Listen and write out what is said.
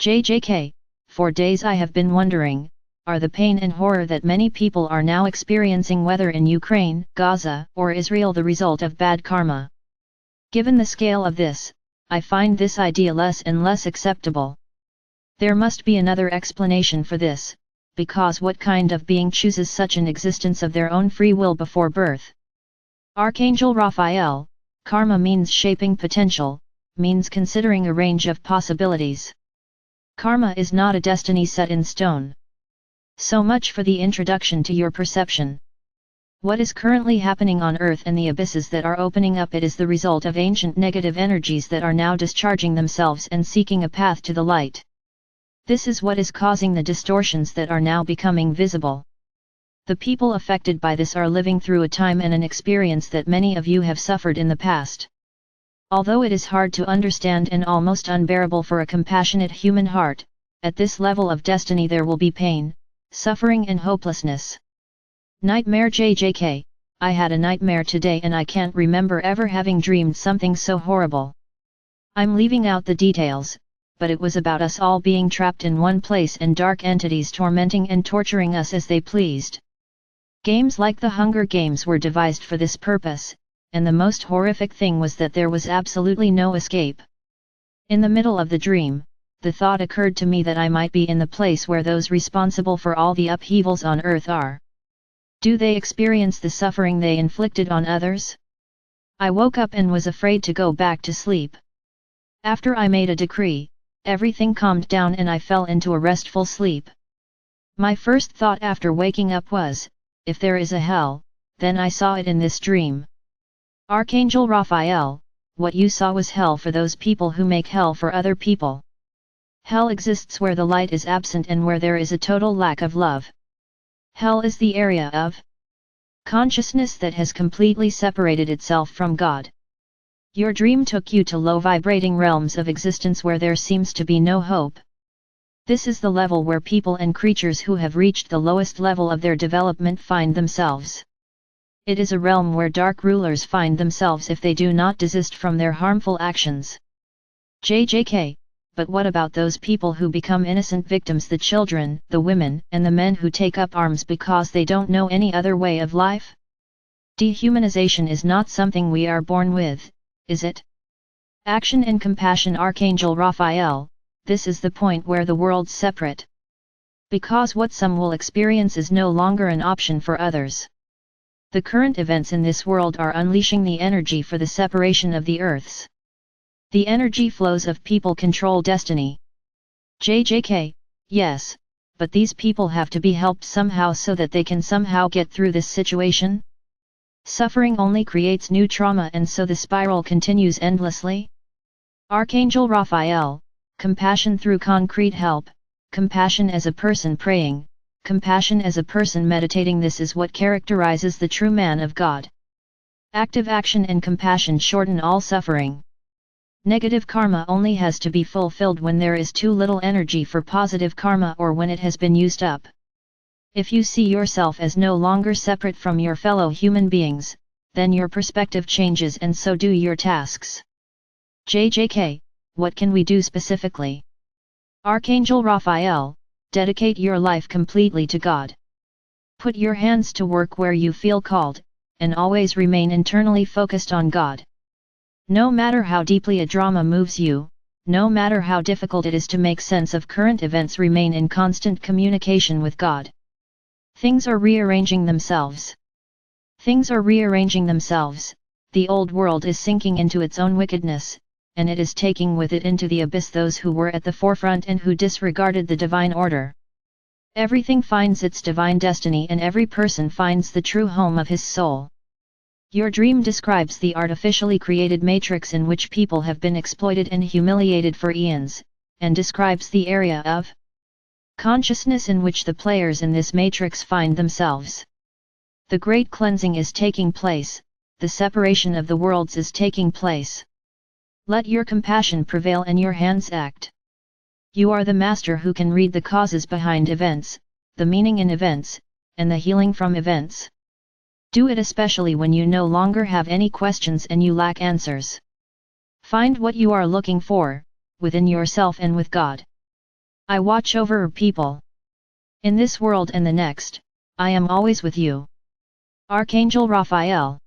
JJK, for days I have been wondering, are the pain and horror that many people are now experiencing whether in Ukraine, Gaza, or Israel the result of bad karma? Given the scale of this, I find this idea less and less acceptable. There must be another explanation for this, because what kind of being chooses such an existence of their own free will before birth? Archangel Raphael, karma means shaping potential, means considering a range of possibilities. Karma is not a destiny set in stone. So much for the introduction to your perception. What is currently happening on Earth and the abysses that are opening up, it is the result of ancient negative energies that are now discharging themselves and seeking a path to the light. This is what is causing the distortions that are now becoming visible. The people affected by this are living through a time and an experience that many of you have suffered in the past. Although it is hard to understand and almost unbearable for a compassionate human heart, at this level of destiny there will be pain, suffering and hopelessness. Nightmare JJK, I had a nightmare today and I can't remember ever having dreamed something so horrible. I'm leaving out the details, but it was about us all being trapped in one place and dark entities tormenting and torturing us as they pleased. Games like the Hunger Games were devised for this purpose, and the most horrific thing was that there was absolutely no escape. In the middle of the dream, the thought occurred to me that I might be in the place where those responsible for all the upheavals on earth are. Do they experience the suffering they inflicted on others? I woke up and was afraid to go back to sleep. After I made a decree, everything calmed down and I fell into a restful sleep. My first thought after waking up was, if there is a hell, then I saw it in this dream. Archangel Raphael, what you saw was hell for those people who make hell for other people. Hell exists where the light is absent and where there is a total lack of love. Hell is the area of consciousness that has completely separated itself from God. Your dream took you to low-vibrating realms of existence where there seems to be no hope. This is the level where people and creatures who have reached the lowest level of their development find themselves. It is a realm where dark rulers find themselves if they do not desist from their harmful actions. JJK, but what about those people who become innocent victims, the children, the women, and the men who take up arms because they don't know any other way of life? Dehumanization is not something we are born with, is it? Action and compassion. Archangel Raphael, this is the point where the worlds separate. Because what some will experience is no longer an option for others. The current events in this world are unleashing the energy for the separation of the earths. The energy flows of people control destiny. JJK, yes, but these people have to be helped somehow so that they can somehow get through this situation? Suffering only creates new trauma and so the spiral continues endlessly? Archangel Raphael, compassion through concrete help, compassion as a person praying, compassion as a person meditating, this is what characterizes the true man of God. Active action and compassion shorten all suffering. Negative karma only has to be fulfilled when there is too little energy for positive karma or when it has been used up. If you see yourself as no longer separate from your fellow human beings, then your perspective changes and so do your tasks. JJK, what can we do specifically? Archangel Raphael, dedicate your life completely to God. Put your hands to work where you feel called, and always remain internally focused on God. No matter how deeply a drama moves you, no matter how difficult it is to make sense of current events, remain in constant communication with God. Things are rearranging themselves. Things are rearranging themselves, the old world is sinking into its own wickedness, and it is taking with it into the abyss those who were at the forefront and who disregarded the divine order. Everything finds its divine destiny and every person finds the true home of his soul. Your dream describes the artificially created matrix in which people have been exploited and humiliated for eons, and describes the area of consciousness in which the players in this matrix find themselves. The great cleansing is taking place, the separation of the worlds is taking place. Let your compassion prevail and your hands act. You are the master who can read the causes behind events, the meaning in events, and the healing from events. Do it especially when you no longer have any questions and you lack answers. Find what you are looking for, within yourself and with God. I watch over people. In this world and the next, I am always with you. Archangel Raphael.